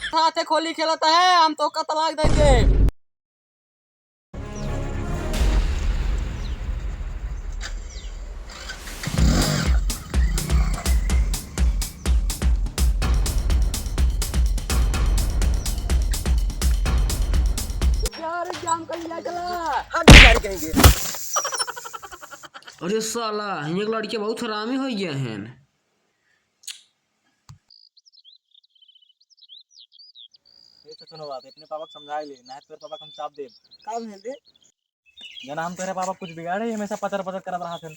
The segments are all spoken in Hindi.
साथे खोली खेलता है, हम तो का तलाक देंगे। यार एग्जाम कर लिया चला अब जारी कहेंगे। अरे साला ये लड़के बहुत हरामी हो गए हैं। तो सुनो बात अपने पापा को समझा ले ना तेरे पापा को हम चाप दे का भेल दे जना हम तेरे पापा कुछ बिगाड़े हमेशा पतर पतर करत रहा थे।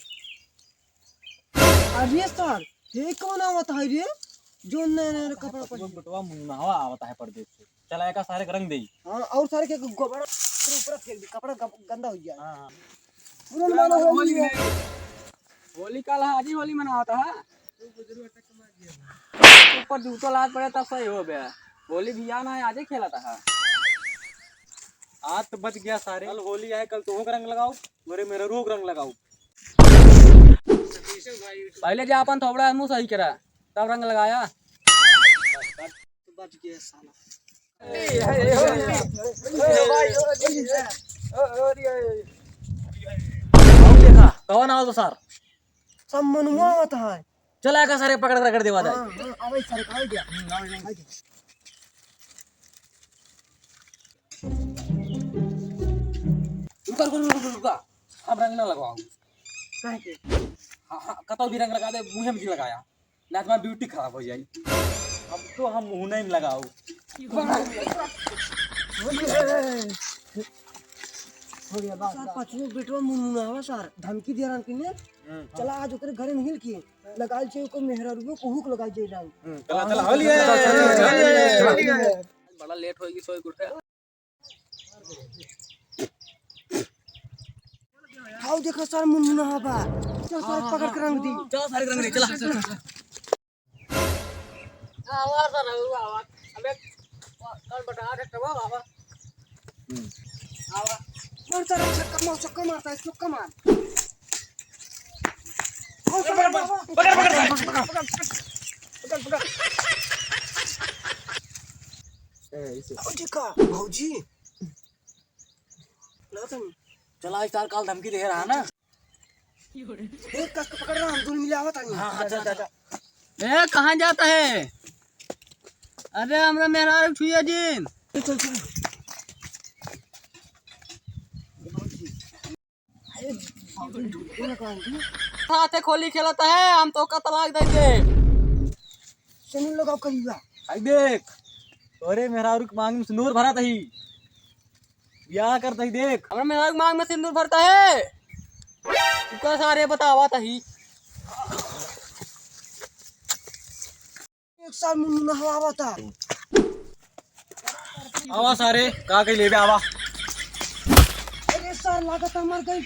अरे सर ये कौन आवत है रे जो नए कपड़ा तो बेटवा मुन्नावा आवता है परदेश से चला एका सारे का रंग दे। हां और सारे के गोबरा ऊपर फेंक दे, कपड़ा गंदा हो गया। हां पूरा होली है। होली कल हाजी होली मनावता है ऊपर जूतो लाद पड़े तब सही हो गया। होली भी आना है आजे खेला था। आज तो बच गया सारे। कल होली है कल तुम रंग लगाओ मेरे रोग रंग लगाओ। पहले जो अपन थोड़ा मुंह सही करा तब रंग लगाया तो बच गया साला। देखा कौन आओ तो सर सब मनुआ होता है। चला एका सारे पकड़ कर देवा जाए। हां आवे सारे का गया। रुका अब रंग ना लगवाओ। काहे के हाँ कतो भी रंग लगा दे मुँह में लगाया ना तुम्हारी ब्यूटी खराब हो जाएगी। अब तो हम मुंह नहीं लगाओ। हो गया बात। सर पछू बेटवा मुनमुना हवा सर धमकी दिया रन किने चला आज ओकरे घरे नहीं किए लगाल छे को मेहररुओ को हुक लगाई जे रंग। चला चला होली है। बड़ा लेट होगी सोई उठे। आओ देखो सर मुनमुना हवा चल सारे पकड़ के रंग दी। चलो सारे रंग ले चला आवाज आ रहा आवाज अबे कल बटा दे तब बाबा आवा मार सारे छक्का मारता है छक्का मार। पकड़ भौजी चला इस काल धमकी दे रहा ना। एक कस पकड़ रहा हम दोनों मिले आवत नहीं। हां चल ए कहाँ जाता है? अरे हमरा मेहरा छुइया दिन चल चल साथे खोली खेलता है, हम तो का तलाक देंगे। सुन लोग अब कहिएगा आई देख अरे मेरा रुक मांग में सिंदूर भरा तही ब्याह करता ही देख। हमरा मेहरा मांग में सिंदूर भरता है तुका सारे बतावा तही। एक साल मुनमुना हवा आवता आवा सारे का कही ले आवा। अरे सर लागत मर गई।